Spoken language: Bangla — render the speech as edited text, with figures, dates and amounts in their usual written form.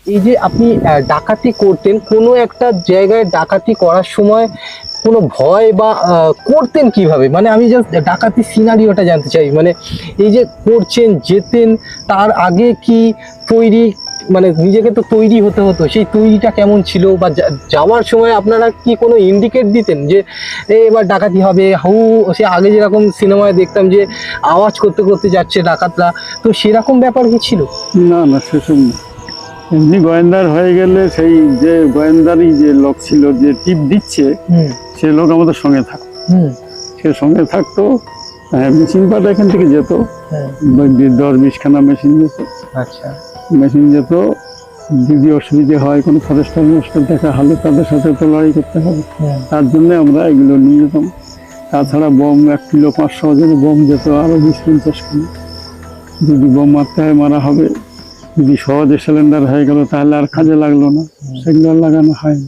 এই যে আপনি ডাকাতি করতেন, কোনো একটা জায়গায় ডাকাতি করার সময় কোনো ভয় বা করতেন কিভাবে? মানে আমি জাস্ট ডাকাতি সিনারিওটা জানতে চাই। মানে এই যে করছেন, যেতেন, তার আগে কি তৈরি, মানে নিজেকে তো তৈরি হতে হতো, সেই তৈরিটা কেমন ছিল? বা যাওয়ার সময় আপনারা কি কোনো ইন্ডিকেট দিতেন যে এবার ডাকাতি হবে, হু, সে আগে যেরকম সিনেমায় দেখতাম যে আওয়াজ করতে করতে যাচ্ছে ডাকাতরা, তো সেরকম ব্যাপার কি ছিল? না না, সেসব না। এমনি গোয়েন্দার হয়ে গেলে সেই যে গোয়েন্দারই যে লোক ছিল, যে টিপ দিচ্ছে, হুম সে লোক আমাদের সঙ্গে থাকতো। হুম সে সঙ্গে থাকতো। মেশিন পাটা এখান থেকে যেত, হ্যাঁ। 10-20খানা মেশিন যেত। আচ্ছা। মেশিন যেত। যদি অসুবিধে হয়, কোনো ফরেস্টার মাস্টার দেখা হলে তাদের সাথে তো লড়াই করতে হবে। হুম তার জন্য আমরা এগুলো নিয়ে যেতাম। তাছাড়া বম 1 কিলো 500 ওজনের বম যেত, আরো 20-50 কিলো। যদি বম মারতে হয় মারা হবে। যদি সহজে সিলিন্ডার হয়ে গেল তাহলে আর কাজে লাগলো না, সেগুলো আর লাগানো হয়নি।